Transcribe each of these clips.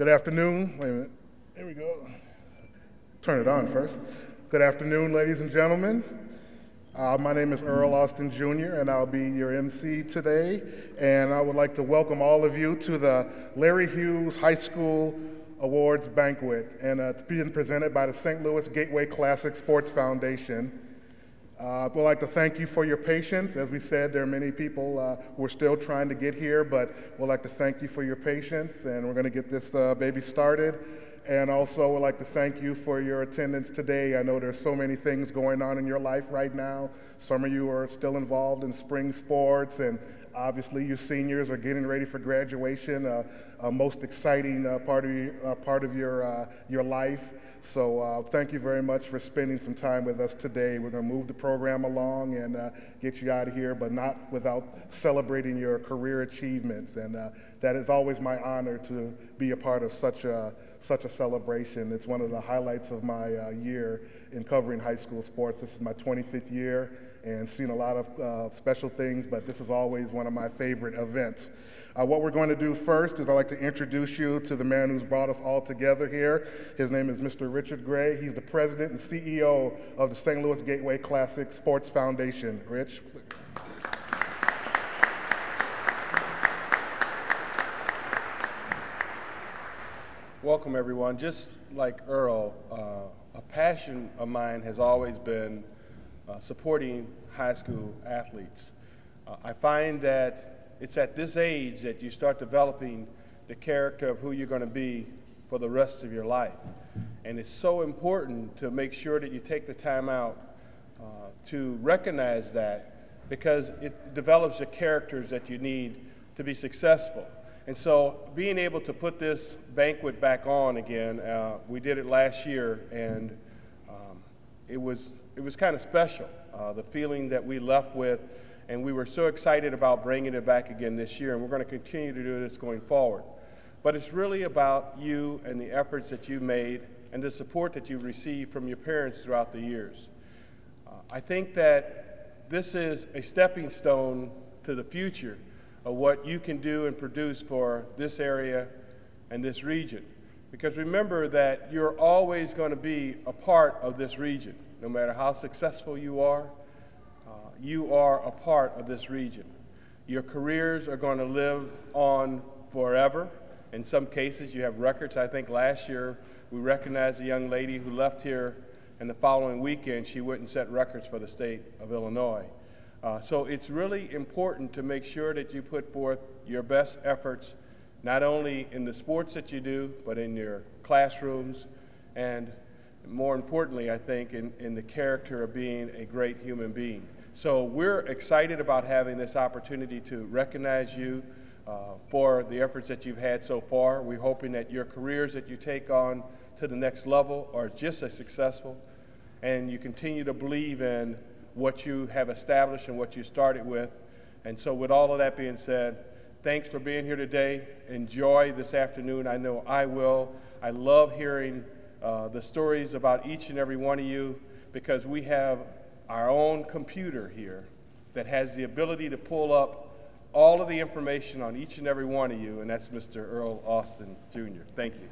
Good afternoon. Wait a minute. Here we go. Turn it on first. Good afternoon, ladies and gentlemen. My name is Earl Austin Jr., and I'll be your MC today. And I would like to welcome all of you to the Larry Hughes High School Awards Banquet. And it's being presented by the St. Louis Gateway Classic Sports Foundation. I'd like to thank you for your patience. As we said, there are many people who are still trying to get here, but we'd like to thank you for your patience, and we're going to get this baby started. And also, we'd like to thank you for your attendance today. I know there's so many things going on in your life right now. Some of you are still involved in spring sports, and obviously you seniors are getting ready for graduation, a most exciting part of your life. So thank you very much for spending some time with us today. We're going to move the program along and get you out of here, but not without celebrating your career achievements. And that is always my honor to be a part of such a celebration. It's one of the highlights of my year in covering high school sports. This is my 25th year and seen a lot of special things, but this is always one of my favorite events. What we're going to do first is I'd like to introduce you to the man who's brought us all together here. His name is Mr. Richard Gray. He's the president and CEO of the St. Louis Gateway Classic Sports Foundation. Rich. Welcome, everyone. Just like Earl, a passion of mine has always been supporting high school athletes. I find that it's at this age that you start developing the character of who you're going to be for the rest of your life. And it's so important to make sure that you take the time out to recognize that, because it develops the characters that you need to be successful. And so being able to put this banquet back on again, we did it last year, and it was kind of special, the feeling that we left with. And we were so excited about bringing it back again this year, and we're going to continue to do this going forward. But it's really about you and the efforts that you made and the support that you received from your parents throughout the years. I think that this is a stepping stone to the future of what you can do and produce for this area and this region. Because remember that you're always going to be a part of this region. No matter how successful you are a part of this region. Your careers are going to live on forever. In some cases, you have records. I think last year we recognized a young lady who left here, and the following weekend she went and set records for the state of Illinois. So it's really important to make sure that you put forth your best efforts, not only in the sports that you do, but in your classrooms, and more importantly, I think, in the character of being a great human being. So we're excited about having this opportunity to recognize you for the efforts that you've had so far. We're hoping that your careers that you take on to the next level are just as successful, and you continue to believe in what you have established and what you started with. And so with all of that being said, thanks for being here today. Enjoy this afternoon. I know I will. I love hearing the stories about each and every one of you, because we have our own computer here that has the ability to pull up all of the information on each and every one of you, and that's Mr. Earl Austin Jr. Thank you.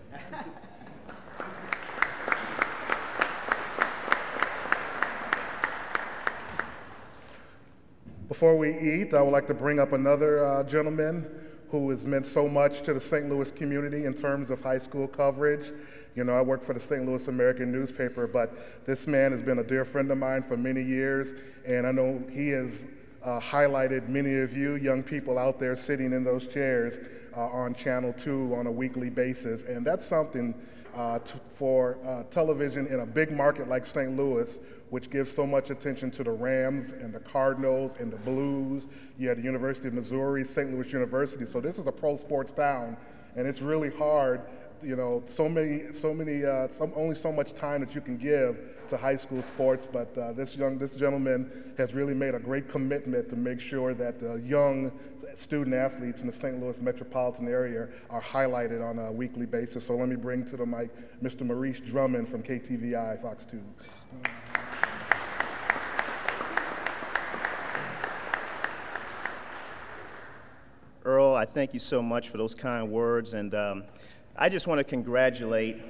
Before we eat, I would like to bring up another gentleman who has meant so much to the St. Louis community in terms of high school coverage. You know, I work for the St. Louis American newspaper, but this man has been a dear friend of mine for many years, and I know he has highlighted many of you young people out there sitting in those chairs on Channel 2 on a weekly basis, and that's something for television in a big market like St. Louis, which gives so much attention to the Rams and the Cardinals and the Blues. You had the University of Missouri, St. Louis University. So this is a pro sports town, and it's really hard. You know, only so much time that you can give to high school sports. But this gentleman has really made a great commitment to make sure that the young student athletes in the St. Louis metropolitan area are highlighted on a weekly basis. So let me bring to the mic Mr. Maurice Drummond from KTVI Fox 2. Earl, I thank you so much for those kind words, and I just want to congratulate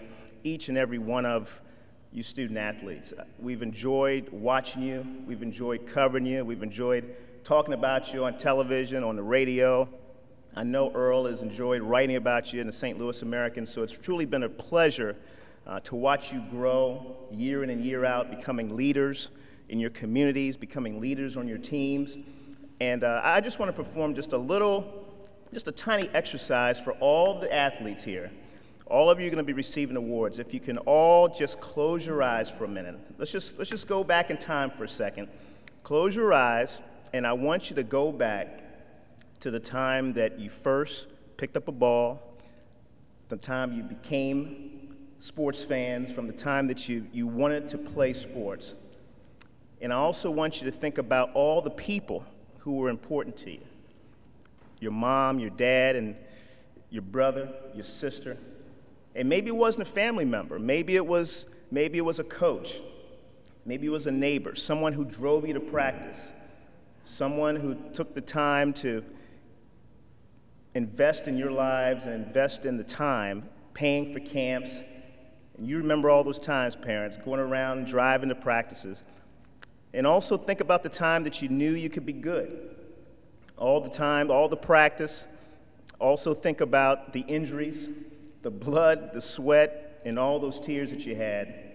each and every one of you student athletes. We've enjoyed watching you. We've enjoyed covering you. We've enjoyed talking about you on television, on the radio. I know Earl has enjoyed writing about you in the St. Louis American, so it's truly been a pleasure to watch you grow year in and year out, becoming leaders in your communities, becoming leaders on your teams. And I just want to perform just a tiny exercise for all the athletes here. All of you are going to be receiving awards. If you can all just close your eyes for a minute. Let's just go back in time for a second. Close your eyes, and I want you to go back to the time that you first picked up a ball, the time you became sports fans, from the time that you wanted to play sports. And I also want you to think about all the people who were important to you. Your mom, your dad, and your brother, your sister. And maybe it wasn't a family member. Maybe it was a coach. Maybe it was a neighbor, someone who drove you to practice, someone who took the time to invest in your lives and invest in the time, paying for camps. And you remember all those times, parents, going around and driving to practices. And also think about the time that you knew you could be good. All the time, all the practice. Also think about the injuries, the blood, the sweat, and all those tears that you had.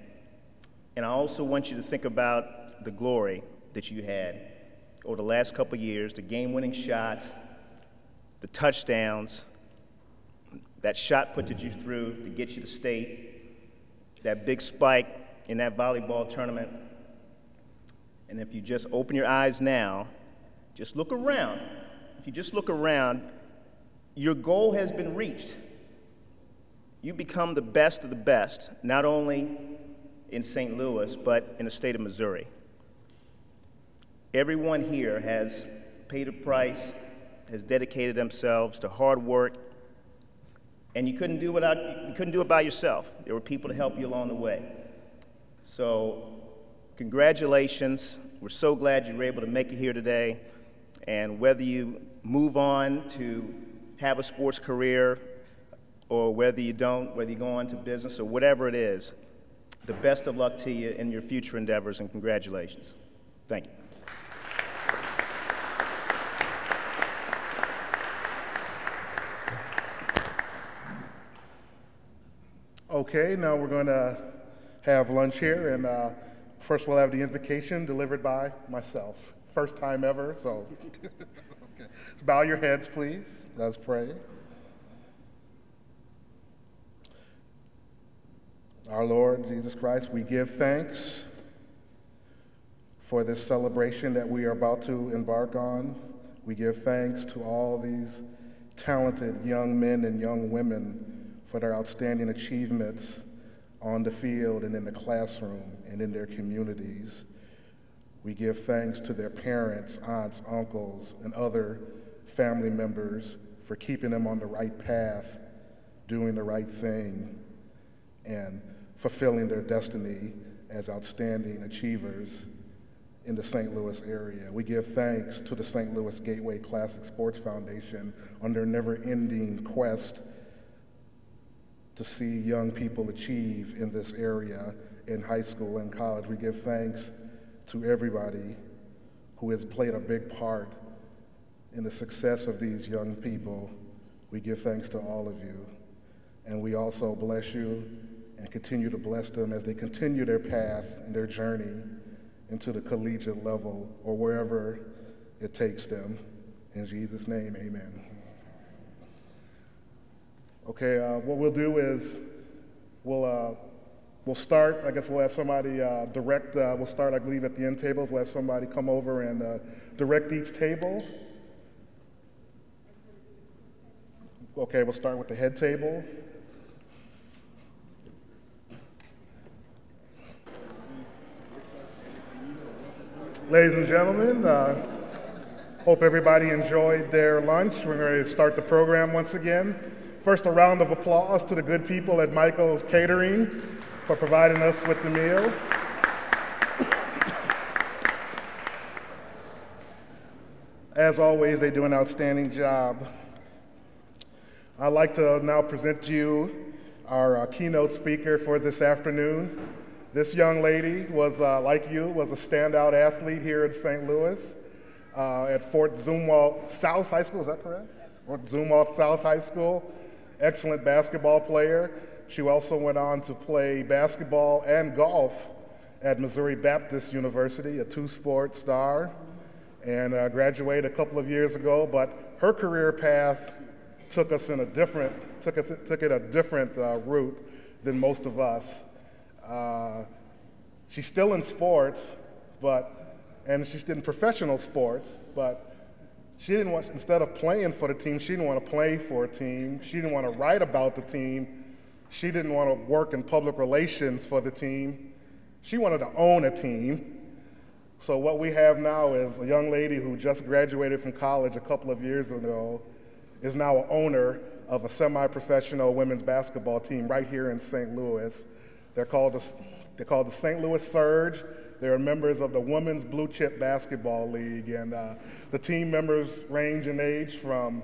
And I also want you to think about the glory that you had over the last couple of years, the game-winning shots, the touchdowns, that shot put that you threw to get you to state, that big spike in that volleyball tournament. And if you just open your eyes now, just look around. If you just look around, your goal has been reached. You become the best of the best, not only in St. Louis, but in the state of Missouri. Everyone here has paid a price, has dedicated themselves to hard work, and you couldn't do it by yourself. There were people to help you along the way. So congratulations. We're so glad you were able to make it here today. And whether you move on to have a sports career or whether you don't, whether you go on to business or whatever it is, the best of luck to you in your future endeavors, and congratulations. Thank you. Okay, now we're going to have lunch here, and first we'll have the invocation delivered by myself. First time ever, so okay. Bow your heads, please. Let's pray. Our Lord Jesus Christ, we give thanks for this celebration that we are about to embark on. We give thanks to all these talented young men and young women for their outstanding achievements on the field and in the classroom and in their communities. We give thanks to their parents, aunts, uncles, and other family members for keeping them on the right path, doing the right thing, and fulfilling their destiny as outstanding achievers in the St. Louis area. We give thanks to the St. Louis Gateway Classic Sports Foundation on their never-ending quest to see young people achieve in this area in high school and college. We give thanks to everybody who has played a big part in the success of these young people. We give thanks to all of you. And we also bless you and continue to bless them as they continue their path and their journey into the collegiate level or wherever it takes them. In Jesus' name, amen. Okay, what we'll do is we'll start. I guess we'll have somebody direct. We'll start, I believe, at the end tables. We'll have somebody come over and direct each table. Okay, we'll start with the head table. Ladies and gentlemen, hope everybody enjoyed their lunch. We're going to start the program once again. First, a round of applause to the good people at Michael's Catering for providing us with the meal. As always, they do an outstanding job. I'd like to now present to you our keynote speaker for this afternoon. This young lady was, like you, was a standout athlete here in St. Louis at Fort Zumwalt South High School, is that correct? Fort Zumwalt South High School, excellent basketball player. She also went on to play basketball and golf at Missouri Baptist University, a two-sport star, and graduated a couple of years ago, but her career path took it a different route than most of us. She's still in sports, and she's in professional sports, but she didn't want, instead of playing for the team, she didn't want to play for a team. She didn't want to write about the team. She didn't want to work in public relations for the team. She wanted to own a team. So what we have now is a young lady who just graduated from college a couple of years ago is now an owner of a semi-professional women's basketball team right here in St. Louis. They're called the St. Louis Surge. They're members of the Women's Blue Chip Basketball League, and the team members range in age from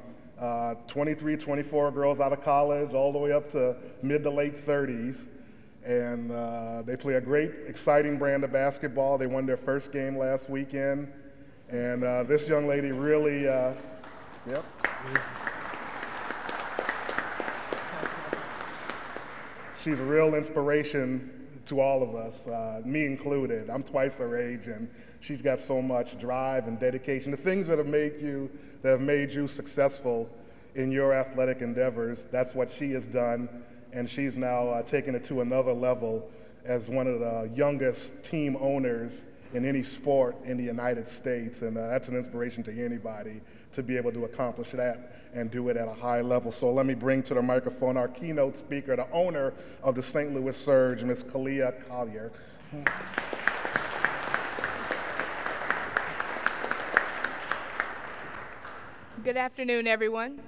23, 24 girls out of college all the way up to mid to late 30s. And they play a great, exciting brand of basketball. They won their first game last weekend. And this young lady really, yep. She's a real inspiration to all of us, me included. I'm twice her age, and she's got so much drive and dedication. The things that have made you successful in your athletic endeavors, that's what she has done, and she's now taken it to another level as one of the youngest team owners in any sport in the United States, and that's an inspiration to anybody to be able to accomplish that and do it at a high level. So let me bring to the microphone our keynote speaker, the owner of the St. Louis Surge, Ms. Kalia Collier. Good afternoon, everyone.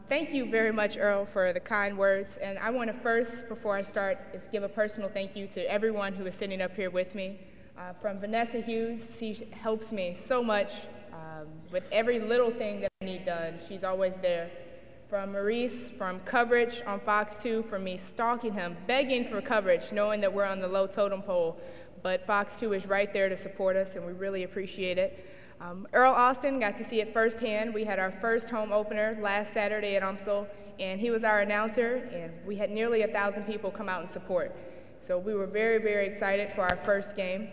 Thank you very much, Earl, for the kind words. And I want to first, before I start, is give a personal thank you to everyone who is sitting up here with me. From Vanessa Hughes, she helps me so much with every little thing that I need done. She's always there. From Maurice, from coverage on Fox 2, from me stalking him, begging for coverage, knowing that we're on the low totem pole. But Fox 2 is right there to support us, and we really appreciate it. Earl Austin, got to see it firsthand. We had our first home opener last Saturday at UMSL, and he was our announcer, and we had nearly 1,000 people come out and support. So we were very, very excited for our first game.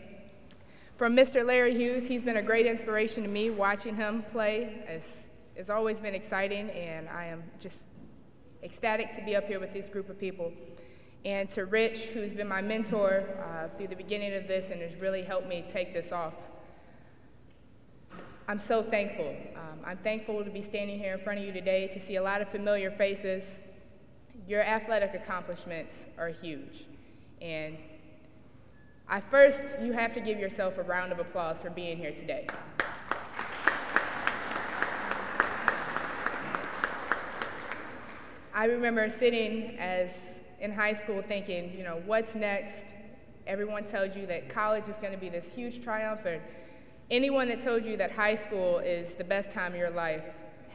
From Mr. Larry Hughes, he's been a great inspiration to me. Watching him play has always been exciting, and I am just ecstatic to be up here with this group of people. And to Rich, who's been my mentor through the beginning of this and has really helped me take this off. I'm so thankful. I'm thankful to be standing here in front of you today to see a lot of familiar faces. Your athletic accomplishments are huge. And you have to give yourself a round of applause for being here today. I remember sitting in high school thinking, you know, what's next? Everyone tells you that college is going to be this huge triumph, and anyone that told you that high school is the best time of your life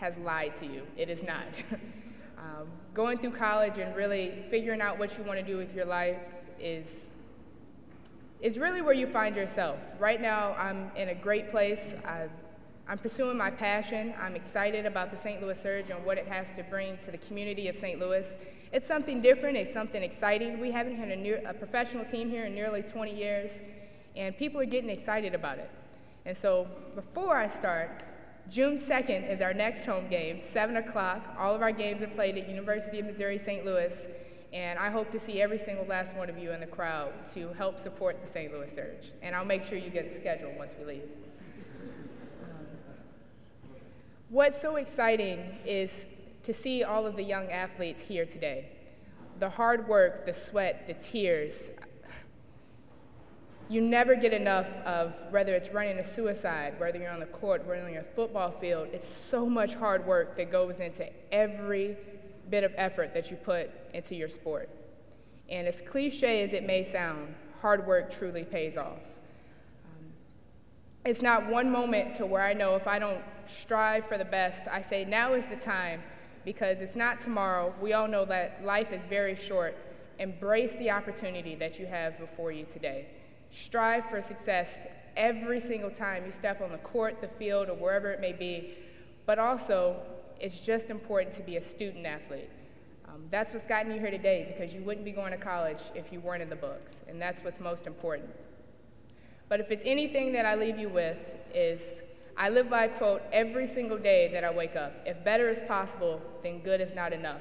has lied to you. It is not. Going through college and really figuring out what you want to do with your life is really where you find yourself. Right now, I'm in a great place. I'm pursuing my passion. I'm excited about the St. Louis Surge and what it has to bring to the community of St. Louis. It's something different. It's something exciting. We haven't had a professional team here in nearly 20 years, and people are getting excited about it. And so before I start, June 2nd is our next home game, 7 o'clock. All of our games are played at University of Missouri St. Louis, and I hope to see every single last one of you in the crowd to help support the St. Louis Surge. And I'll make sure you get the schedule once we leave. What's so exciting is to see all of the young athletes here today. The hard work, the sweat, the tears. You never get enough of whether it's running a suicide, whether you're on the court, whether you're on a football field. It's so much hard work that goes into every bit of effort that you put into your sport. And as cliche as it may sound, hard work truly pays off. It's not one moment to where I know if I don't strive for the best, I say now is the time because it's not tomorrow. We all know that life is very short. Embrace the opportunity that you have before you today. Strive for success every single time you step on the court, the field, or wherever it may be. But also, it's just important to be a student athlete. That's what's gotten you here today, because you wouldn't be going to college if you weren't in the books, and that's what's most important. But if it's anything that I leave you with is, I live by a quote every single day that I wake up: if better is possible, then good is not enough.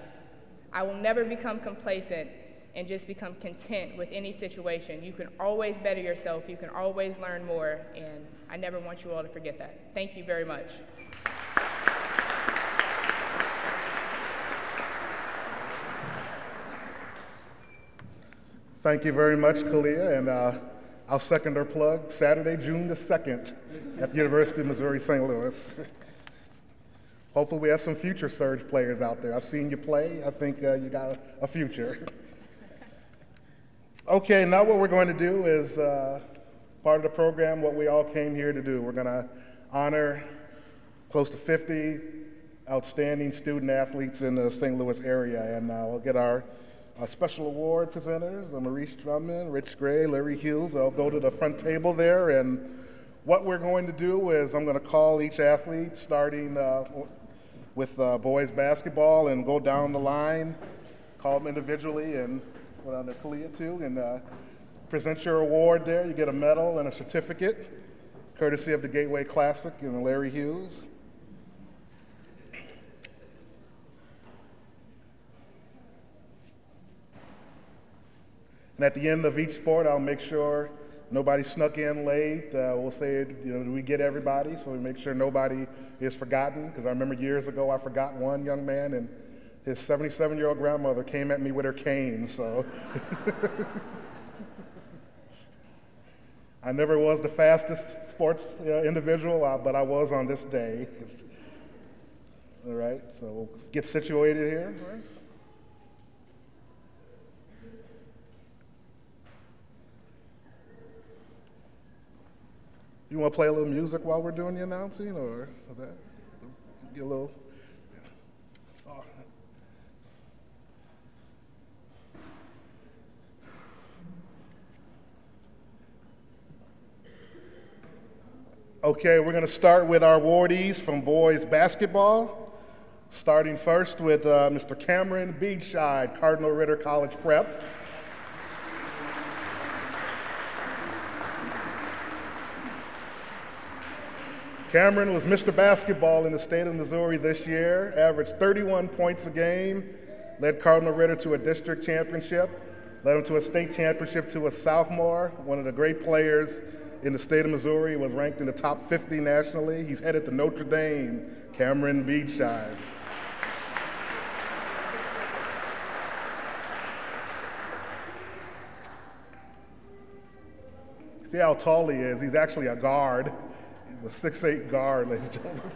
I will never become complacent and just become content with any situation. You can always better yourself, you can always learn more, and I never want you all to forget that. Thank you very much. Thank you very much, Kalia, and I'll second her plug. Saturday, June the 2nd at the University of Missouri, St. Louis. Hopefully we have some future Surge players out there. I've seen you play. I think you got a future. Okay, now what we're going to do is part of the program, what we all came here to do. We're going to honor close to 50 outstanding student athletes in the St. Louis area, and we'll get our special award presenters, Maurice Drummond, Rich Gray, Larry Hughes. They'll go to the front table there, and what we're going to do is I'm going to call each athlete, starting with boys basketball, and go down the line, call them individually, and put on their Kalia too, and present your award there. You get a medal and a certificate, courtesy of the Gateway Classic and Larry Hughes. And at the end of each sport, I'll make sure nobody snuck in late. We'll say, do we get everybody? So we make sure nobody is forgotten. Because I remember years ago, I forgot one young man, and his 77-year-old grandmother came at me with her cane. So I never was the fastest sports individual, but I was on this day. All right, so we'll get situated here first. You want to play a little music while we're doing the announcing, or is that get a little? Okay, we're going to start with our awardees from boys basketball, starting first with Mr. Cameron Beachside, Cardinal Ritter College Prep. Cameron was Mr. Basketball in the state of Missouri this year, averaged 31 points a game, led Cardinal Ritter to a district championship, led him to a state championship to a sophomore, one of the great players in the state of Missouri, was ranked in the top 50 nationally. He's headed to Notre Dame, Cameron Beachside. See how tall he is? He's actually a guard. He's a 6'8" guard, ladies and gentlemen.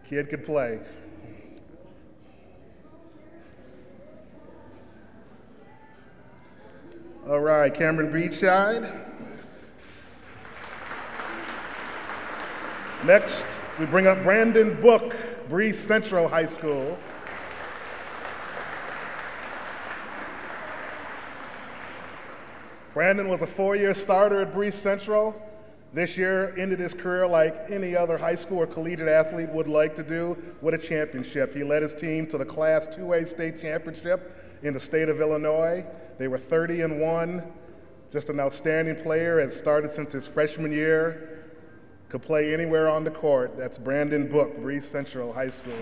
Kid could play. All right, Cameron Beachside. Next, we bring up Brandon Book, Breeze Central High School. Brandon was a 4-year starter at Breeze Central. This year ended his career like any other high school or collegiate athlete would like to do, with a championship. He led his team to the Class 2A state championship in the state of Illinois. They were 30-1, just an outstanding player, has started since his freshman year, could play anywhere on the court. That's Brandon Book, Breeze Central High School.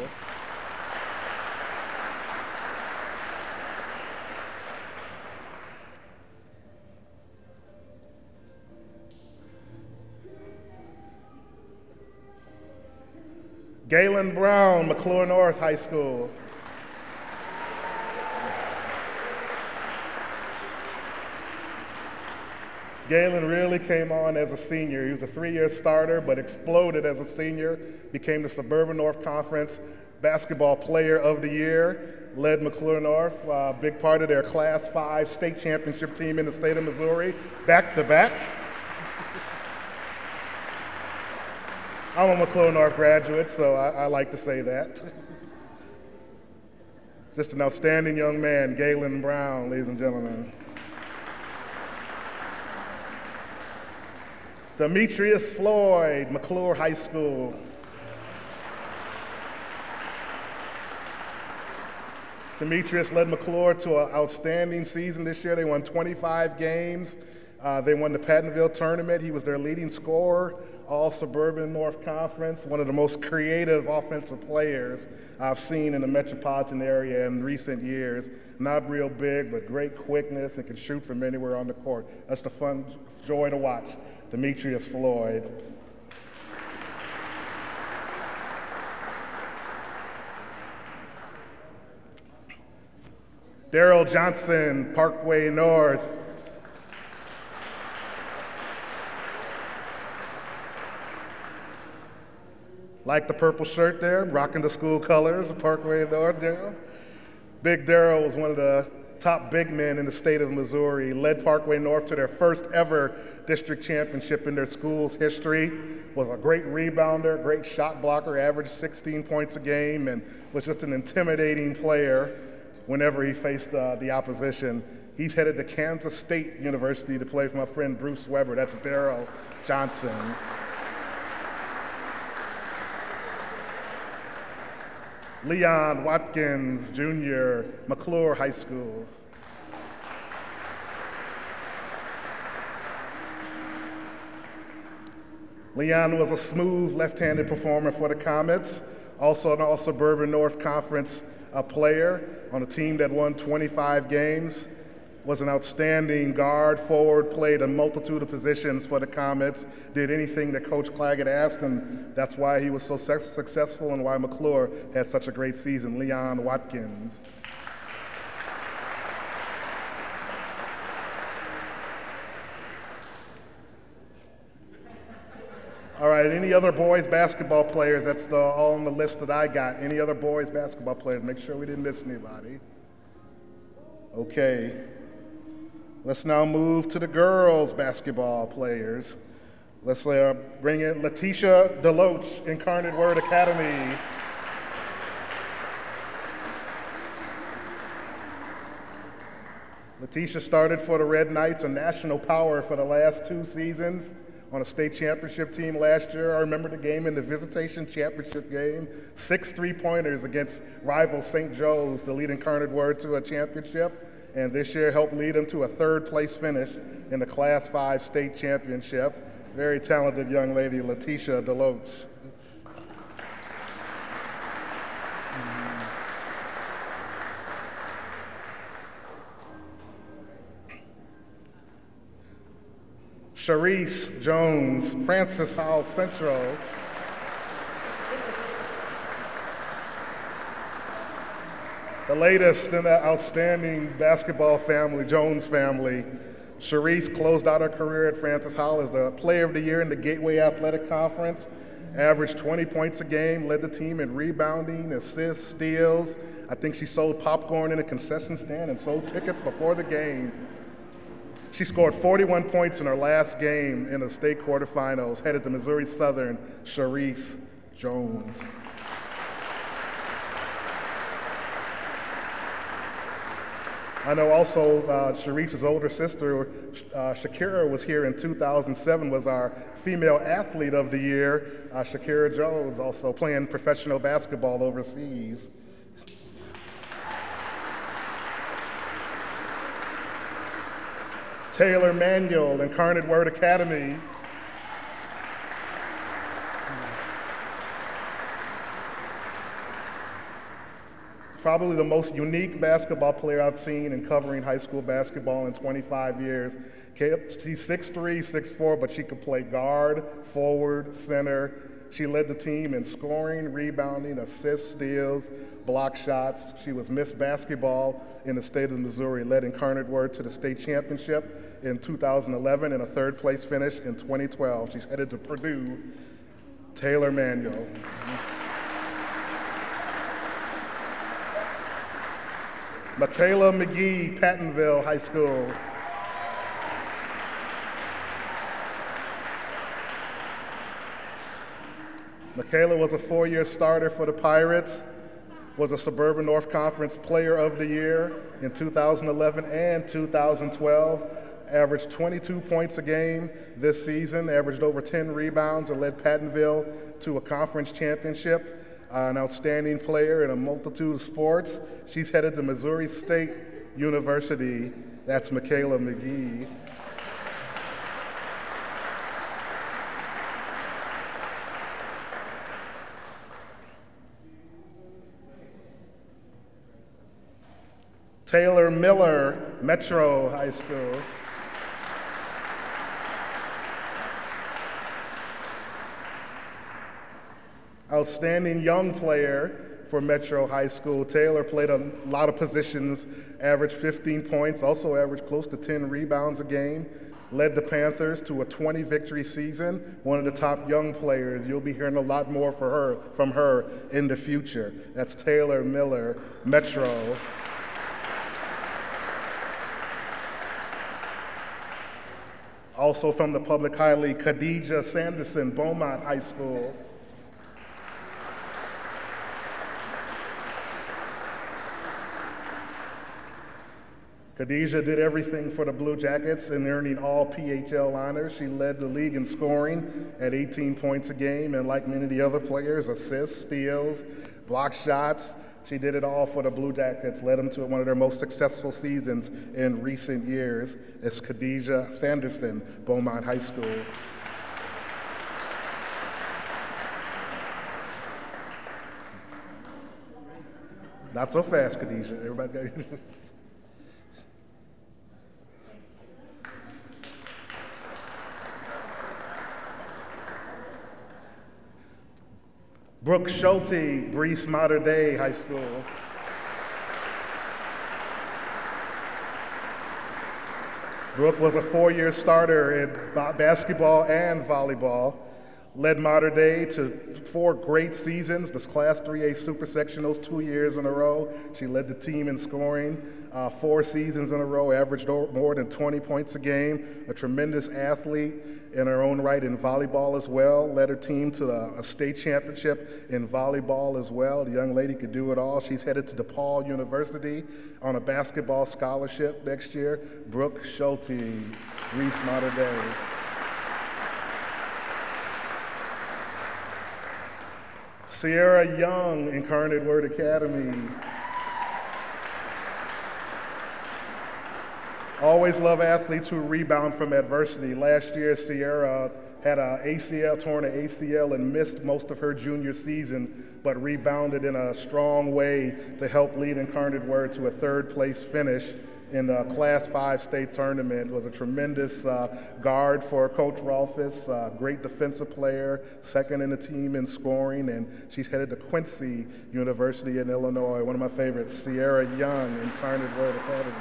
Galen Brown, McClure North High School. Galen really came on as a senior. He was a 3-year starter, but exploded as a senior, became the Suburban North Conference Basketball Player of the Year, led McClure North, a big part of their Class 5 state championship team in the state of Missouri, back-to-back. I'm a McClure North graduate, so I like to say that. Just an outstanding young man, Galen Brown, ladies and gentlemen. Demetrius Floyd, McClure High School. Demetrius led McClure to an outstanding season this year. They won 25 games. They won the Pattonville tournament. He was their leading scorer, all Suburban North Conference, one of the most creative offensive players I've seen in the metropolitan area in recent years. Not real big, but great quickness and can shoot from anywhere on the court. That's the fun joy to watch, Demetrius Floyd. Daryl Johnson, Parkway North. Like the purple shirt there, rocking the school colors of Parkway North, Daryl. Big Daryl was one of the top big men in the state of Missouri, led Parkway North to their first ever district championship in their school's history, was a great rebounder, great shot blocker, averaged 16 points a game, and was just an intimidating player whenever he faced the opposition. He's headed to Kansas State University to play for my friend Bruce Weber. That's Daryl Johnson. Leon Watkins, Jr., McClure High School. Leon was a smooth left-handed performer for the Comets, also an All-Suburban North Conference player on a team that won 25 games, was an outstanding guard, forward, played a multitude of positions for the Comets, did anything that Coach Claggett asked, and that's why he was so successful and why McClure had such a great season. Leon Watkins. All right, any other boys basketball players? That's all on the list that I got. Any other boys basketball players? Make sure we didn't miss anybody. Okay. Let's now move to the girls basketball players. Let's bring in Letitia Deloach, Incarnate Word Academy. Letitia started for the Red Knights, a national power for the last 2 seasons, on a state championship team last year. I remember the game in the Visitation Championship game, 6 3-pointers against rival St. Joe's to lead Incarnate Word to a championship. And this year helped lead them to a 3rd-place finish in the Class 5 state championship. Very talented young lady, Letitia Deloach. Sharice Jones, Francis Howell Central. The latest in the outstanding basketball family, Jones family. Sharice closed out her career at Francis Howell as the Player of the Year in the Gateway Athletic Conference, averaged 20 points a game, led the team in rebounding, assists, steals. I think she sold popcorn in a concession stand and sold tickets before the game. She scored 41 points in her last game in the state quarterfinals, headed to Missouri Southern, Sharice Jones. I know also Sharice's older sister, Shakira, was here in 2007, was our female athlete of the year. Shakira Jones, also playing professional basketball overseas. Taylor Manuel, Incarnate Word Academy. Probably the most unique basketball player I've seen in covering high school basketball in 25 years. She's 6'3", 6'4", but she could play guard, forward, center. She led the team in scoring, rebounding, assists, steals, block shots. She was Miss Basketball in the state of Missouri, led Incarnate Word to the state championship in 2011 and a 3rd-place finish in 2012. She's headed to Purdue. Taylor Manuel. Michaela McGee, Pattonville High School. Michaela was a 4-year starter for the Pirates, was a Suburban North Conference Player of the Year in 2011 and 2012, averaged 22 points a game this season, averaged over 10 rebounds, and led Pattonville to a conference championship. An outstanding player in a multitude of sports. She's headed to Missouri State University. That's Michaela McGee. Taylor Miller, Metro High School. Outstanding young player for Metro High School. Taylor played a lot of positions, averaged 15 points, also averaged close to 10 rebounds a game, led the Panthers to a 20-victory season, one of the top young players. You'll be hearing a lot more from her in the future. That's Taylor Miller, Metro. Also from the public high league, Khadijah Sanderson, Beaumont High School. Khadijah did everything for the Blue Jackets in earning all PHL honors. She led the league in scoring at 18 points a game, and like many of the other players, assists, steals, block shots. She did it all for the Blue Jackets, led them to one of their most successful seasons in recent years. It's Khadijah Sanderson, Beaumont High School. Not so fast, Khadijah. Everybody got Brooke Schulte, Breese Mater Dei High School. Brooke was a 4-year starter in basketball and volleyball, led Mater Dei to 4 great seasons, this Class 3A Super Sectionals 2 years in a row. She led the team in scoring 4 seasons in a row, averaged more than 20 points a game, a tremendous athlete in her own right in volleyball as well, led her team to a state championship in volleyball as well. The young lady could do it all. She's headed to DePaul University on a basketball scholarship next year. Brooke Schulte, Breese Mater Dei. Sierra Young, Incarnate Word Academy. Always love athletes who rebound from adversity. Last year, Sierra had torn an ACL and missed most of her junior season, but rebounded in a strong way to help lead Incarnate Word to a 3rd-place finish in the Class 5 state tournament. Was a tremendous guard for Coach Rolfus, great defensive player, 2nd in the team in scoring, and she's headed to Quincy University in Illinois. One of my favorites, Sierra Young, Incarnate Word Academy.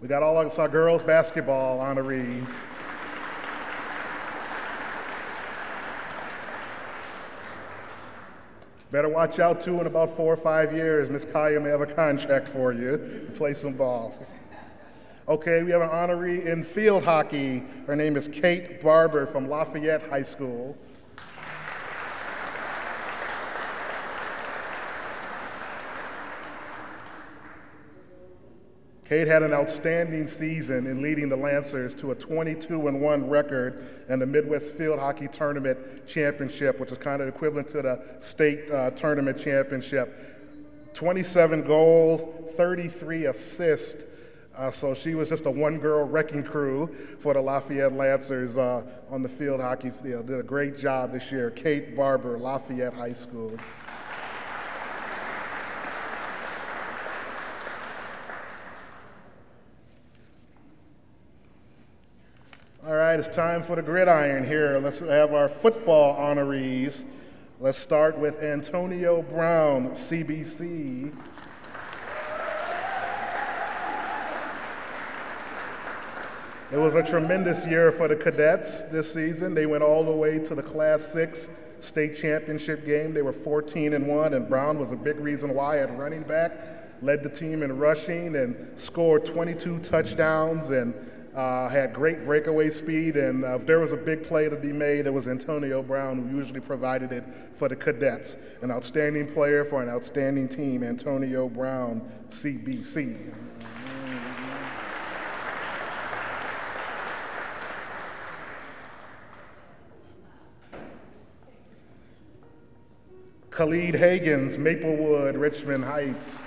We got all our girls basketball honorees. Better watch out too, in about 4 or 5 years, Miss Kaya may have a contract for you to play some ball. Okay, we have an honoree in field hockey. Her name is Kate Barber from Lafayette High School. Kate had an outstanding season in leading the Lancers to a 22-1 record in the Midwest Field Hockey Tournament Championship, which is kind of equivalent to the state tournament championship. 27 goals, 33 assists. So she was just a one-girl wrecking crew for the Lafayette Lancers on the field hockey field. Did a great job this year. Kate Barber, Lafayette High School. All right, it's time for the gridiron here. Let's have our football honorees. Let's start with Antonio Brown, CBC. It was a tremendous year for the cadets this season. They went all the way to the Class 6 state championship game. They were 14-1, and Brown was a big reason why at running back. Led the team in rushing and scored 22 touchdowns and had great breakaway speed. And if there was a big play to be made, it was Antonio Brown, who usually provided it for the cadets. An outstanding player for an outstanding team, Antonio Brown, CBC. Khalid Hagens, Maplewood, Richmond Heights.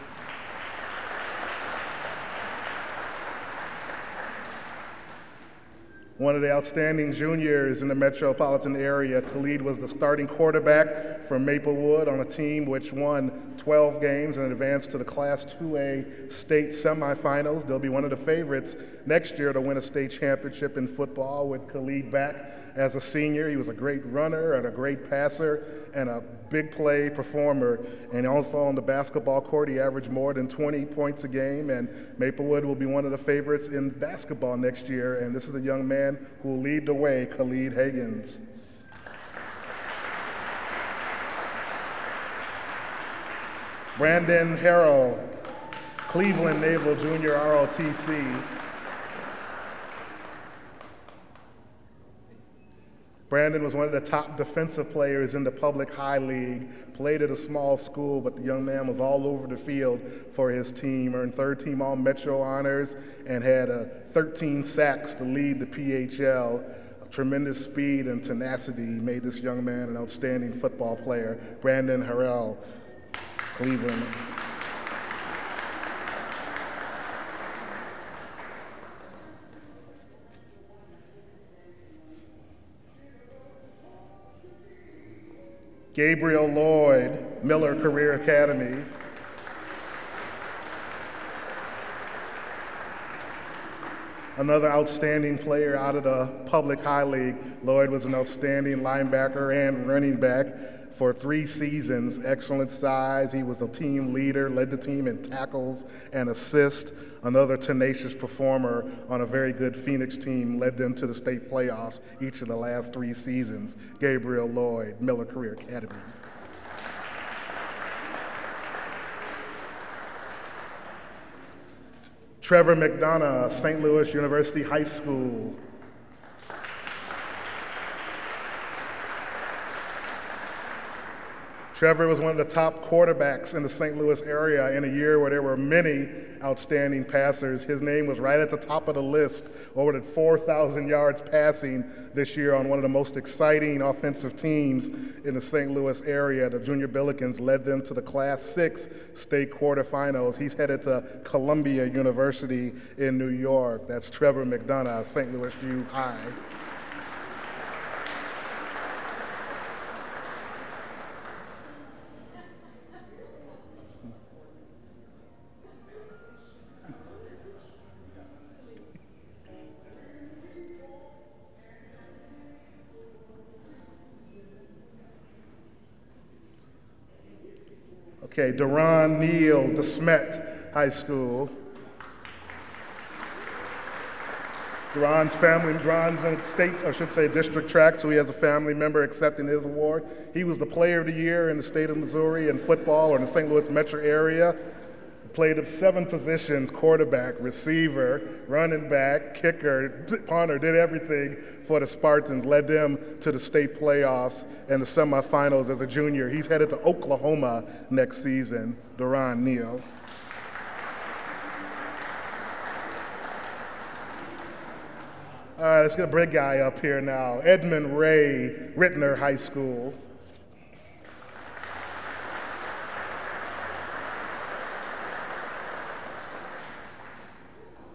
One of the outstanding juniors in the metropolitan area. Khalid was the starting quarterback for Maplewood on a team which won 12 games and advanced to the Class 2A state semifinals. They'll be one of the favorites next year to win a state championship in football with Khalid back as a senior. He was a great runner and a great passer and a big play performer. And also on the basketball court, he averaged more than 20 points a game. And Maplewood will be one of the favorites in basketball next year. And this is a young man who will lead the way, Khalid Hagens. Brandon Harrell, Cleveland Naval Junior ROTC. Brandon was one of the top defensive players in the public high league, played at a small school, but the young man was all over the field for his team, earned third team All-Metro honors, and had 13 sacks to lead the PHL. Tremendous speed and tenacity made this young man an outstanding football player. Brandon Harrell, Cleveland. Gabriel Lloyd, Miller Career Academy. Another outstanding player out of the public high league. Lloyd was an outstanding linebacker and running back for 3 seasons. Excellent size. He was a team leader, led the team in tackles and assists. Another tenacious performer on a very good Phoenix team, led them to the state playoffs each of the last 3 seasons. Gabriel Lloyd, Miller Career Academy. Trevor McDonough, St. Louis University High School. Trevor was one of the top quarterbacks in the St. Louis area in a year where there were many outstanding passers. His name was right at the top of the list, over 4,000 yards passing this year on one of the most exciting offensive teams in the St. Louis area. The Junior Billikens led them to the Class 6 state quarterfinals. He's headed to Columbia University in New York. That's Trevor McDonough, St. Louis U High. Okay, Deron Neal, DeSmet High School. Deron's in state, I should say district track, so he has a family member accepting his award. He was the player of the year in the state of Missouri in football or in the St. Louis metro area. Played 7 positions, quarterback, receiver, running back, kicker, punter, did everything for the Spartans, led them to the state playoffs and the semifinals as a junior. He's headed to Oklahoma next season, Deron Neal. All right, let's get a big guy up here now. Edmund Ray, Rittner High School.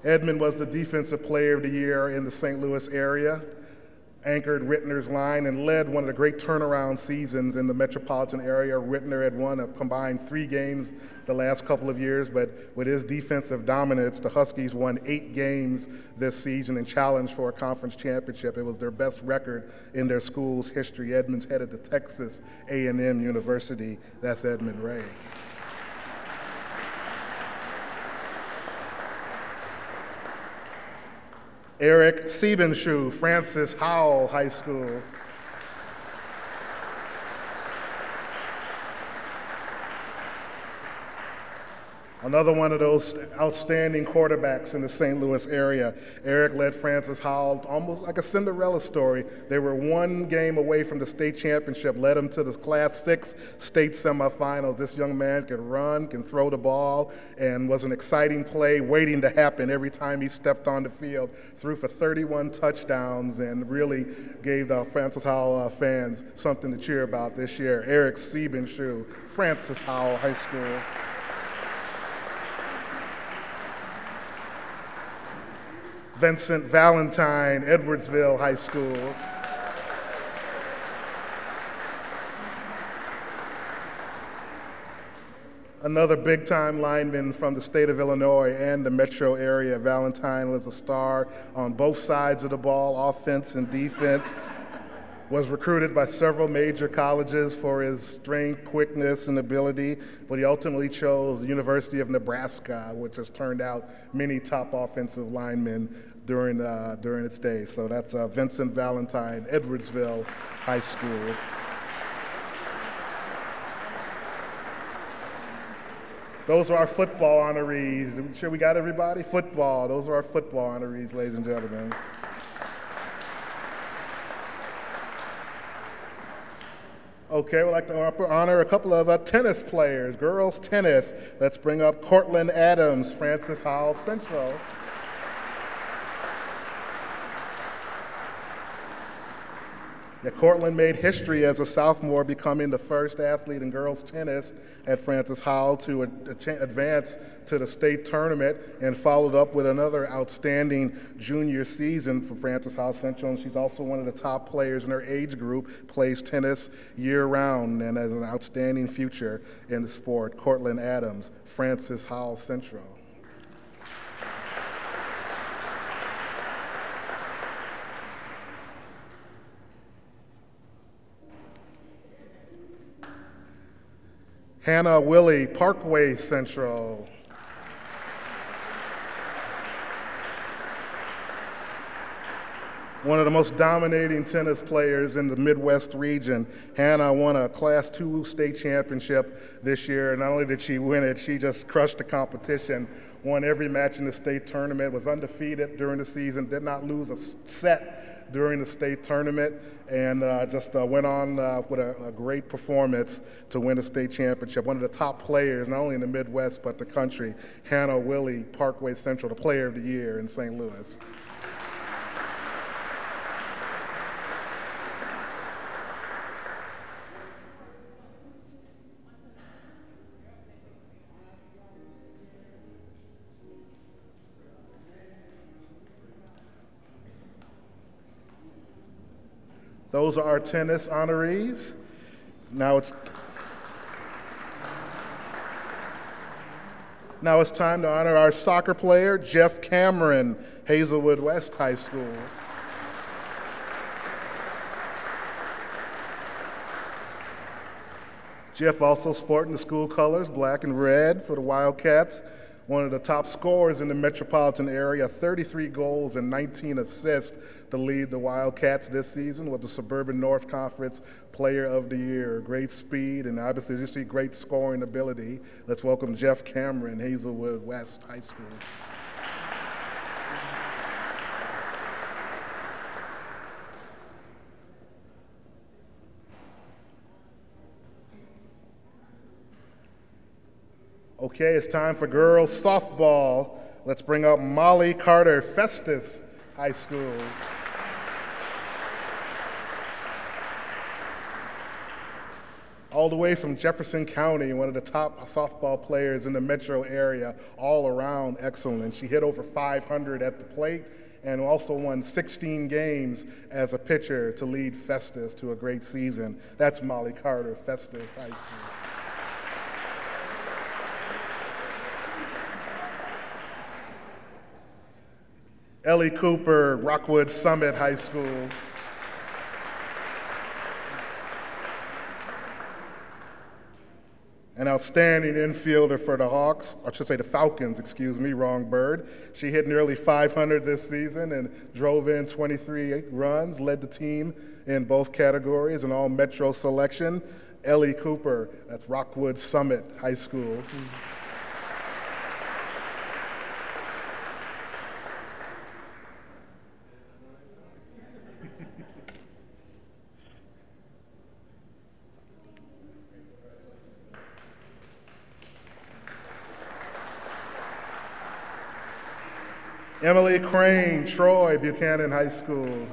Edmund was the Defensive Player of the Year in the St. Louis area, anchored Rittner's line, and led one of the great turnaround seasons in the metropolitan area. Rittner had won a combined 3 games the last couple of years, but with his defensive dominance, the Huskies won 8 games this season and challenged for a conference championship. It was their best record in their school's history. Edmund's headed to Texas A&M University. That's Edmund Ray. Eric Siebenschuh, Francis Howell High School. Another one of those outstanding quarterbacks in the St. Louis area. Eric led Francis Howell almost like a Cinderella story. They were one game away from the state championship, led them to the Class 6 state semifinals. This young man can run, can throw the ball, and was an exciting play waiting to happen every time he stepped on the field. Threw for 31 touchdowns and really gave the Francis Howell fans something to cheer about this year. Eric Siebenschuh, Francis Howell High School. Vincent Valentine, Edwardsville High School. Another big-time lineman from the state of Illinois and the metro area. Valentine was a star on both sides of the ball, offense and defense. Was recruited by several major colleges for his strength, quickness, and ability, but he ultimately chose the University of Nebraska, which has turned out many top offensive linemen during its day. So that's Vincent Valentine, Edwardsville High School. Those are our football honorees. Are we sure we got everybody? Football. Those are our football honorees, ladies and gentlemen. Okay, we'd like to honor a couple of tennis players, girls tennis. Let's bring up Cortland Adams, Francis Howell Central. Yeah, Cortland made history as a sophomore, becoming the first athlete in girls tennis at Francis Howell to advance to the state tournament, and followed up with another outstanding junior season for Francis Howell Central. And she's also one of the top players in her age group, plays tennis year-round, and has an outstanding future in the sport. Cortland Adams, Francis Howell Central. Hannah Willie, Parkway Central. One of the most dominating tennis players in the Midwest region. Hannah won a Class II state championship this year. Not only did she win it, she just crushed the competition, won every match in the state tournament, was undefeated during the season, did not lose a set during the state tournament, and just went on with a great performance to win a state championship. One of the top players, not only in the Midwest, but the country. Hannah Willie, Parkway Central, the Player of the Year in St. Louis. Those are our tennis honorees. Now it's time to honor our soccer player, Jeff Cameron, Hazelwood West High School. Jeff also sporting the school colors, black and red for the Wildcats. One of the top scorers in the metropolitan area, 33 goals and 19 assists to lead the Wildcats this season with the Suburban North Conference Player of the Year. Great speed and obviously just see great scoring ability. Let's welcome Jeff Cameron, Hazelwood West High School. Okay, it's time for girls softball. Let's bring up Molly Carter, Festus High School. All the way from Jefferson County, one of the top softball players in the metro area, all around excellent. She hit over 500 at the plate and also won 16 games as a pitcher to lead Festus to a great season. That's Molly Carter, Festus High School. Ellie Cooper, Rockwood Summit High School. An outstanding infielder for the Hawks, or I should say the Falcons, excuse me, wrong bird. She hit nearly 500 this season and drove in 23 runs, led the team in both categories, an all-metro selection. Ellie Cooper, that's Rockwood Summit High School. Emily Crane, Troy Buchanan High School.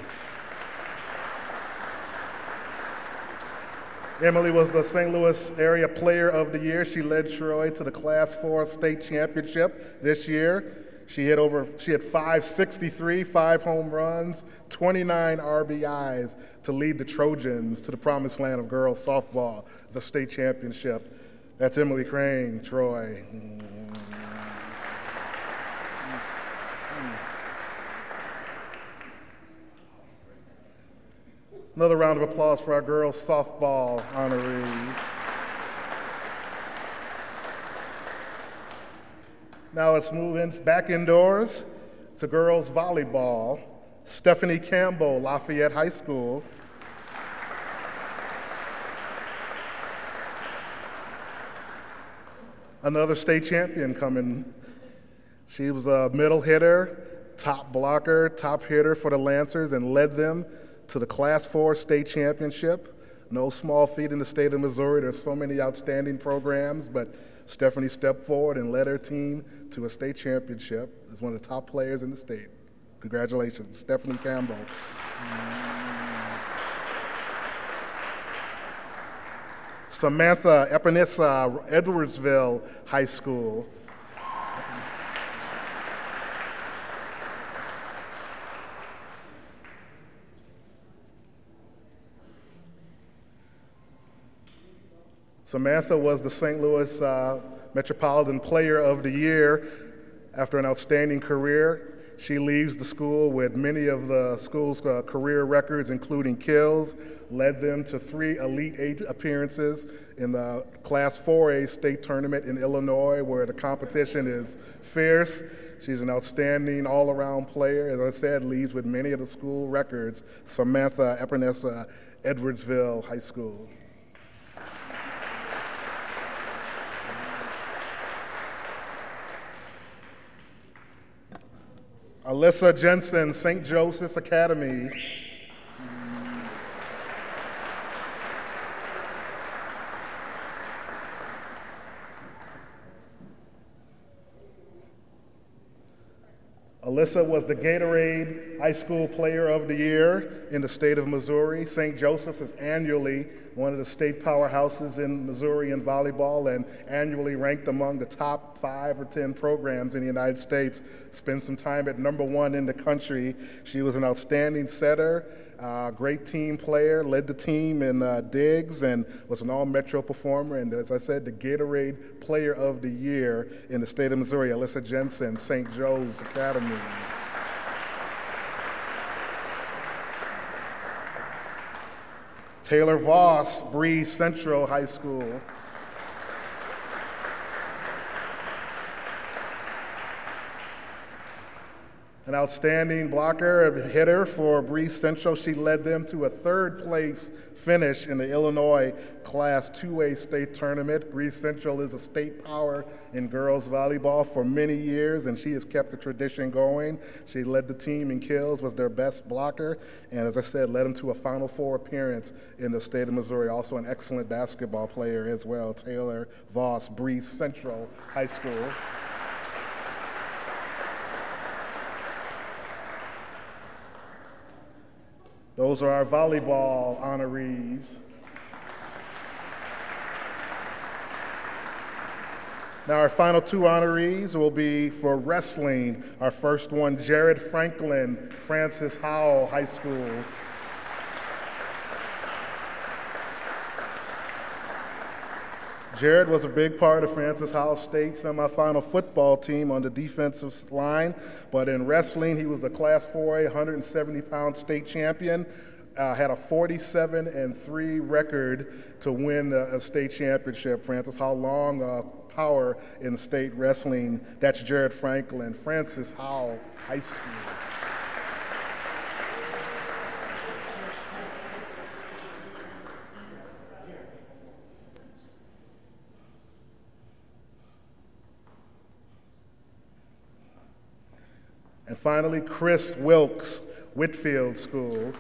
Emily was the St. Louis Area Player of the Year. She led Troy to the Class 4 state championship this year. She had 563, 5 home runs, 29 RBIs to lead the Trojans to the promised land of girls softball, the state championship. That's Emily Crane, Troy. Another round of applause for our girls softball honorees. Now let's move back indoors to girls volleyball. Stephanie Campbell, Lafayette High School. Another state champion coming. She was a middle hitter, top blocker, top hitter for the Lancers, and led them to the Class 4 state championship. No small feat in the state of Missouri. There's so many outstanding programs, but Stephanie stepped forward and led her team to a state championship as one of the top players in the state. Congratulations, Stephanie Campbell. Samantha Epinesa, Edwardsville High School. Samantha was the St. Louis Metropolitan Player of the Year after an outstanding career. She leaves the school with many of the school's career records, including kills, led them to 3 Elite 8 appearances in the Class 4A state tournament in Illinois, where the competition is fierce. She's an outstanding all-around player. As I said, leaves with many of the school records. Samantha Epinesa, Edwardsville High School. Alyssa Jensen, St. Joseph's Academy. Alyssa was the Gatorade High School Player of the Year in the state of Missouri. St. Joseph's is annually one of the state powerhouses in Missouri in volleyball and annually ranked among the top 5 or 10 programs in the United States. Spent some time at #1 in the country. She was an outstanding setter, great team player, led the team in digs, and was an all-metro performer. And as I said, the Gatorade Player of the Year in the state of Missouri, Alyssa Jensen, St. Joe's Academy. Taylor Voss, Breeze Central High School. An outstanding blocker and hitter for Breeze Central. She led them to a 3rd place finish in the Illinois Class 2A state tournament. Breeze Central is a state power in girls volleyball for many years, and she has kept the tradition going. She led the team in kills, was their best blocker, and as I said, led them to a Final Four appearance in the state of Missouri. Also an excellent basketball player as well. Taylor Voss, Breeze Central High School. Those are our volleyball honorees. Now our final 2 honorees will be for wrestling. Our first one, Jared Franklin, Francis Howell High School. Jared was a big part of Francis Howell State's semifinal football team on the defensive line, but in wrestling, he was the Class 4A 170-pound state champion, had a 47-3 record to win a state championship. Francis Howell, long power in state wrestling. That's Jared Franklin, Francis Howell High School. And finally, Chris Wilkes, Whitfield School.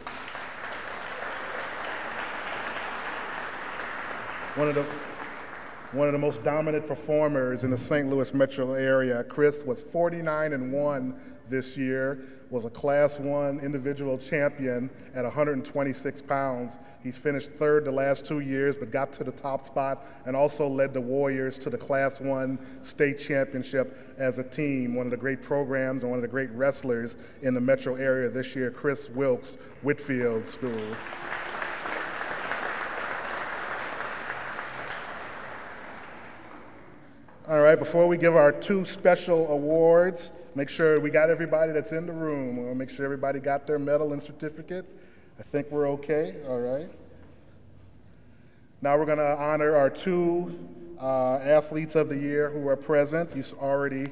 one of the most dominant performers in the St. Louis metro area. Chris was 49-1 this year, was a Class 1 individual champion at 126 pounds. He's finished third the last 2 years, but got to the top spot and also led the Warriors to the Class 1 state championship as a team. One of the great programs and one of the great wrestlers in the metro area this year, Chris Wilkes, Whitfield School. All right, before we give our two special awards, make sure we got everybody that's in the room. We'll make sure everybody got their medal and certificate. I think we're okay, all right. Now we're gonna honor our two athletes of the year who are present. You've already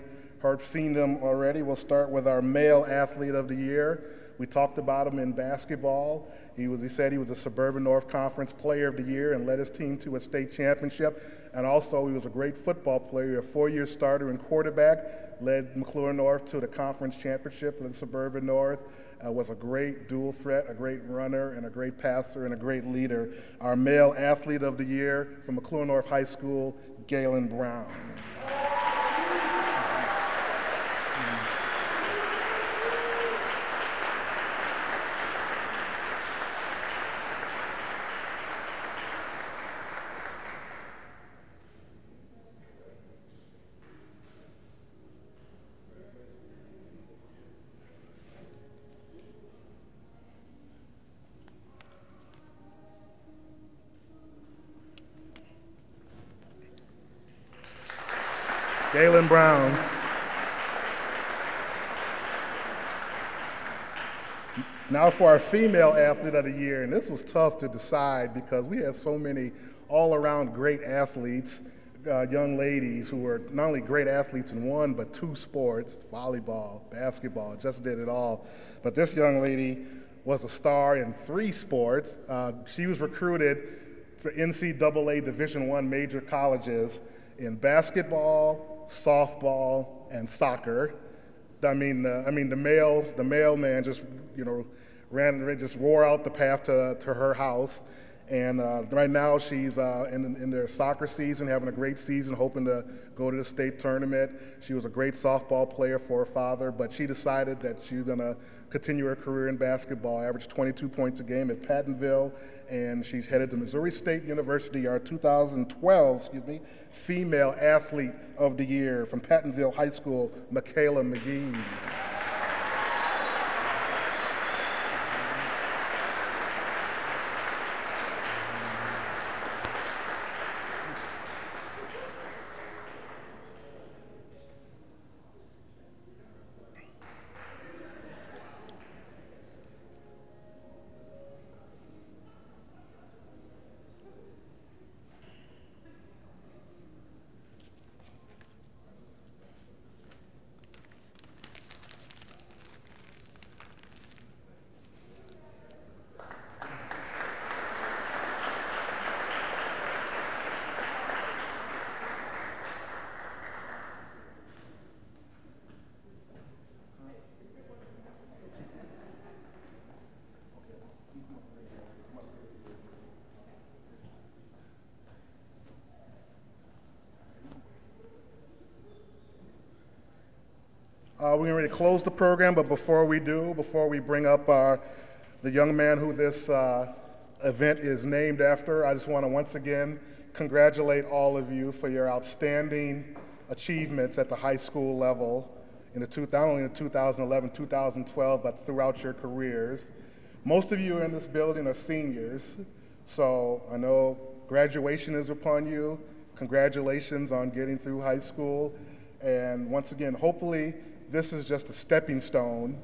seen them already. We'll start with our male athlete of the year. We talked about him in basketball. He said he was a Suburban North Conference Player of the Year and led his team to a state championship. And also he was a great football player, a 4-year starter and quarterback, led McClure North to the conference championship in the Suburban North, was a great dual threat, a great runner, and a great passer, and a great leader. Our male athlete of the year from McClure North High School, Galen Brown. Galen Brown. Now for our female athlete of the year, and this was tough to decide because we had so many all-around great athletes, young ladies who were not only great athletes in one, but two sports, volleyball, basketball, just did it all. But this young lady was a star in 3 sports. She was recruited for NCAA Division I major colleges in basketball, softball, and soccer. The mailman just, just wore out the path to her house. And right now she's in their soccer season, having a great season, hoping to go to the state tournament. She was a great softball player for her father, but she decided that she was gonna continue her career in basketball, averaged 22 points a game at Pattonville, and she's headed to Missouri State University, our 2012, Female Athlete of the Year from Pattonville High School, Michaela McGee. We're going to close the program, but before we bring up the young man who this event is named after, I just want to once again congratulate all of you for your outstanding achievements at the high school level, not only in the 2011, 2012, but throughout your careers. Most of you in this building are seniors, so I know graduation is upon you. Congratulations on getting through high school. And once again, hopefully, this is just a stepping stone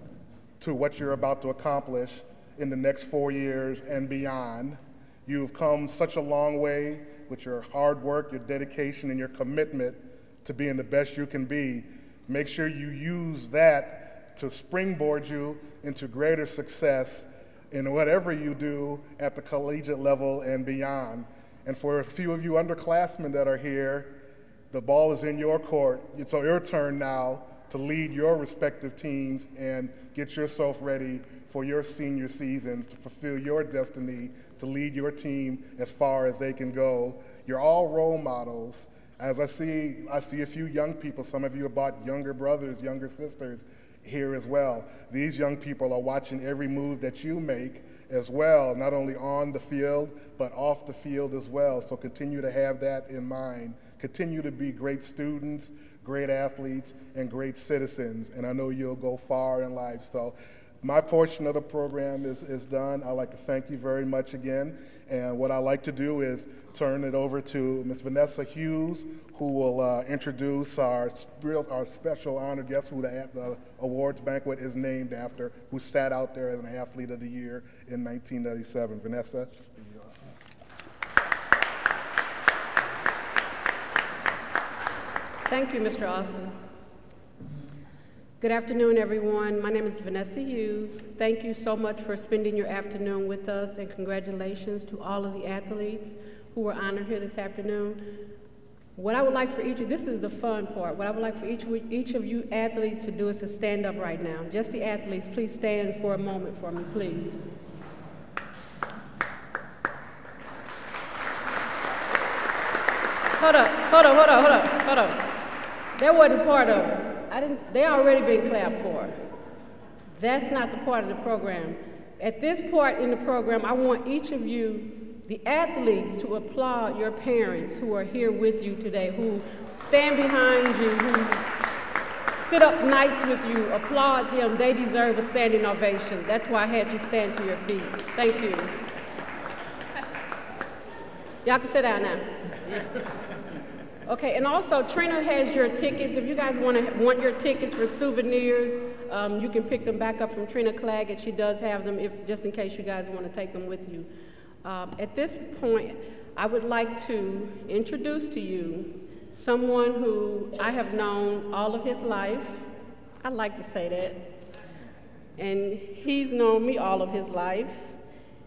to what you're about to accomplish in the next 4 years and beyond. You've come such a long way with your hard work, your dedication, and your commitment to being the best you can be. Make sure you use that to springboard you into greater success in whatever you do at the collegiate level and beyond. And for a few of you underclassmen that are here, the ball is in your court. It's your turn now to lead your respective teams and get yourself ready for your senior seasons, to fulfill your destiny, to lead your team as far as they can go. You're all role models. As I see a few young people, some of you have brought younger brothers, younger sisters here as well. These young people are watching every move that you make as well, not only on the field, but off the field as well. So continue to have that in mind. Continue to be great students, great athletes, and great citizens. And I know you'll go far in life. So my portion of the program is done. I'd like to thank you very much again. And what I'd like to do is turn it over to Ms. Vanessa Hughes, who will introduce our special honored guest who the awards banquet is named after, who sat out there as an Athlete of the Year in 1997. Vanessa? Thank you, Mr. Austin. Good afternoon, everyone. My name is Vanessa Hughes. Thank you so much for spending your afternoon with us, and congratulations to all of the athletes who were honored here this afternoon. What I would like for this is the fun part. What I would like for each of you athletes to do is to stand up right now. Just the athletes, please stand for a moment for me, please. Hold up. That wasn't part of it. They already been clapped for. That's not the part of the program. At this part in the program, I want each of you, the athletes, to applaud your parents who are here with you today, who stand behind you, who sit up nights with you. Applaud them. They deserve a standing ovation. That's why I had you stand to your feet. Thank you. Y'all can sit down now. Okay, and also Trina has your tickets. If you guys want your tickets for souvenirs, you can pick them back up from Trina Claggett. She does have them, just in case you guys want to take them with you. At this point, I would like to introduce to you someone who I have known all of his life. I like to say that. And he's known me all of his life.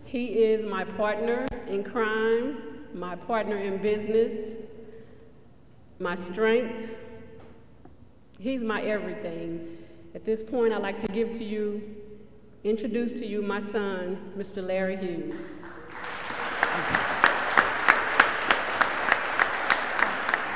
He is my partner in crime, my partner in business, my strength. He's my everything. At this point, I'd like to introduce to you my son, Mr. Larry Hughes.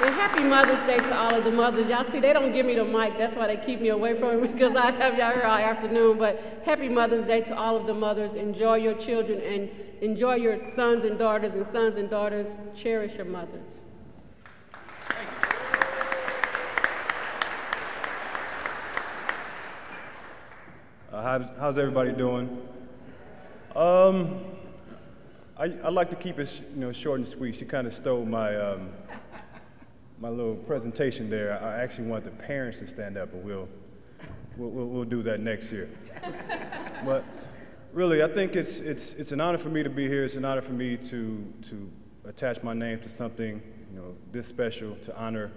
And happy Mother's Day to all of the mothers. Y'all see, they don't give me the mic. That's why they keep me away from it, because I have y'all here all afternoon. But happy Mother's Day to all of the mothers. Enjoy your children and enjoy your sons and daughters, and sons and daughters, cherish your mothers. How's everybody doing? I'd like to keep it, short and sweet. She kind of stole my my little presentation there. I actually want the parents to stand up, but we'll do that next year. But really, I think it's an honor for me to be here. It's an honor for me to attach my name to something this special, to honor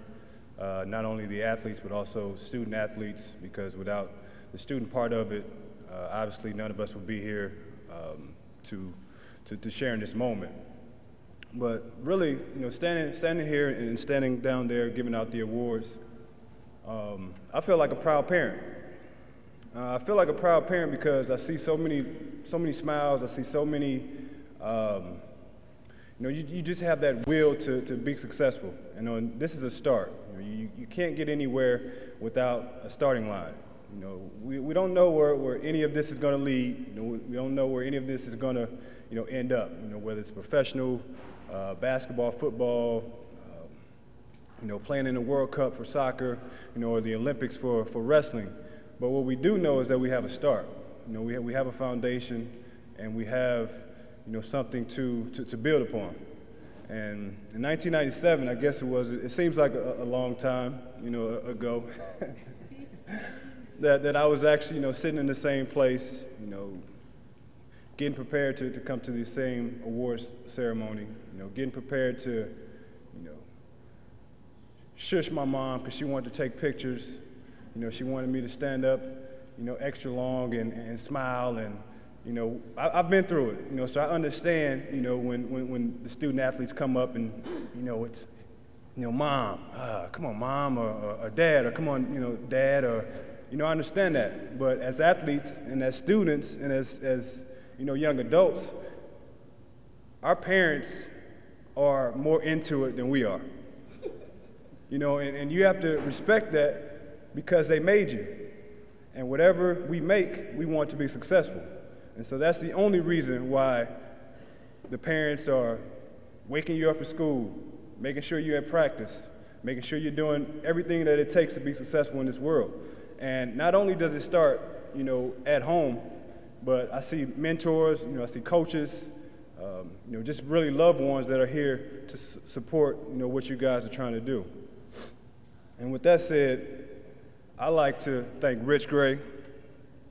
not only the athletes but also student athletes, because without the student part of it, obviously none of us would be here to share in this moment. But really, standing here and standing down there giving out the awards, I feel like a proud parent. I feel like a proud parent because I see so many smiles. I see so many. You just have that will to be successful. And this is a start. You can't get anywhere without a starting line. We don't know where any of this is going to lead. We don't know where any of this is going to end up. Whether it's professional, basketball, football, playing in the World Cup for soccer, or the Olympics for wrestling. But what we do know is that we have a start. We have a foundation, and we have something to build upon. And in 1997, I guess it seems like a long time ago. that I was actually sitting in the same place, getting prepared to come to the same awards ceremony, getting prepared to shush my mom because she wanted to take pictures. She wanted me to stand up extra long and smile, and I've been through it, so I understand when the student athletes come up and it's mom, come on mom, or dad, or come on dad, or I understand that. But as athletes and as students and as young adults, our parents are more into it than we are. And you have to respect that because they made you. And whatever we make, we want to be successful. And so that's the only reason why the parents are waking you up for school, making sure you're at practice, making sure you're doing everything that it takes to be successful in this world. And not only does it start, at home, but I see mentors, I see coaches, just really loved ones that are here to support, what you guys are trying to do. And with that said, I'd like to thank Rich Gray.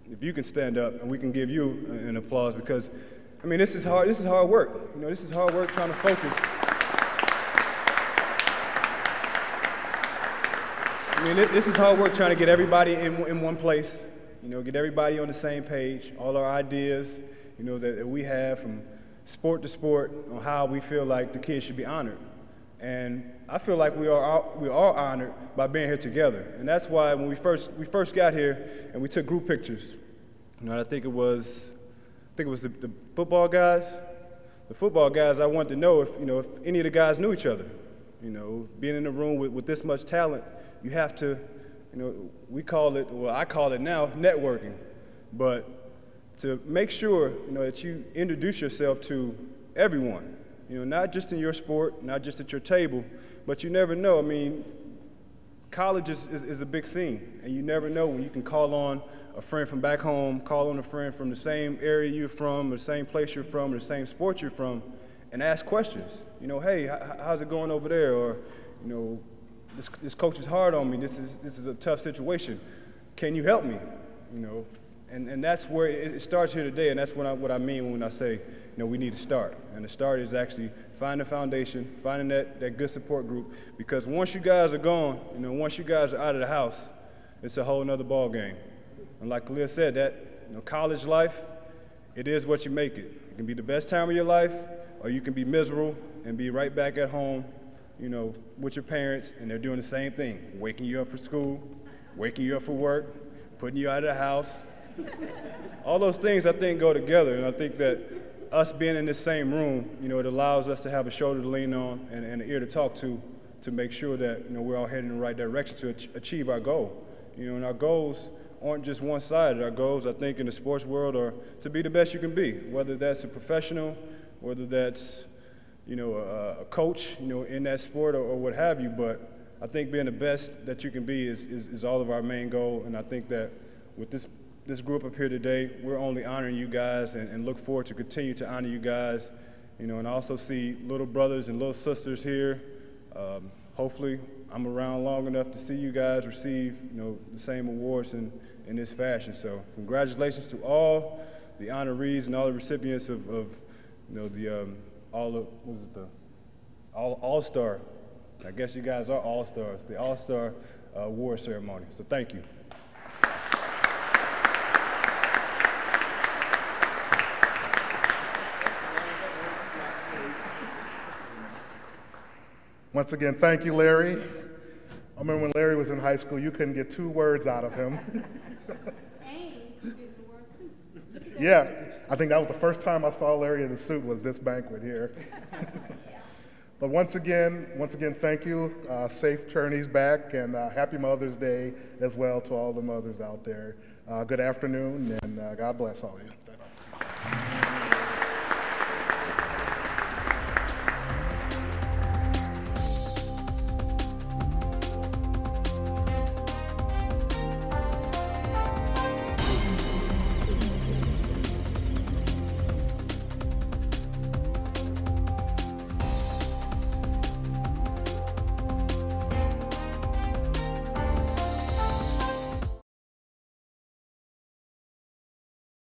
If you can stand up and we can give you an applause, because, this is hard work. This is hard work trying to focus. This is hard work trying to get everybody in one place, get everybody on the same page, all our ideas, that we have from sport to sport on how we feel like the kids should be honored. And I feel like we are honored by being here together. And that's why when we first got here and we took group pictures, I think it was the football guys. The football guys, I wanted to know if any of the guys knew each other. Being in a room with this much talent, you have to, I call it now networking. But to make sure, that you introduce yourself to everyone, not just in your sport, not just at your table, but you never know. College is a big scene, and you never know when you can call on a friend from back home, call on a friend from the same area you're from, or the same place you're from, or the same sport you're from, and ask questions. Hey, how's it going over there? Or, this coach is hard on me. This is a tough situation. Can you help me? And that's where it starts here today, and that's what I mean when I say, we need to start. And the start is actually finding a foundation, finding that good support group, because once you guys are gone, once you guys are out of the house, it's a whole nother ball game. And like Khalil said, that college life, it is what you make it. It can be the best time of your life, or you can be miserable and be right back at home, with your parents, and they're doing the same thing, waking you up for school, waking you up for work, putting you out of the house. All those things, I think, go together, and I think that us being in this same room, it allows us to have a shoulder to lean on and an ear to talk to make sure that, we're all heading in the right direction to achieve our goal. And our goals aren't just one-sided. Our goals, I think, in the sports world are to be the best you can be, whether that's a professional, whether that's, a coach, in that sport or what have you. But I think being the best that you can be is all of our main goal, and I think that with this group up here today, we're only honoring you guys and look forward to continue to honor you guys, and I also see little brothers and little sisters here. Hopefully I'm around long enough to see you guys receive, the same awards in this fashion. So congratulations to all the honorees and all the recipients of All-Star. I guess you guys are All-Stars, the All-Star award ceremony. So thank you. Once again, thank you, Larry. I remember when Larry was in high school, you couldn't get 2 words out of him. Yeah, I think that was the first time I saw Larry in a suit was this banquet here. But once again, thank you. Safe journeys back, and happy Mother's Day as well to all the mothers out there. Good afternoon, and God bless all of you.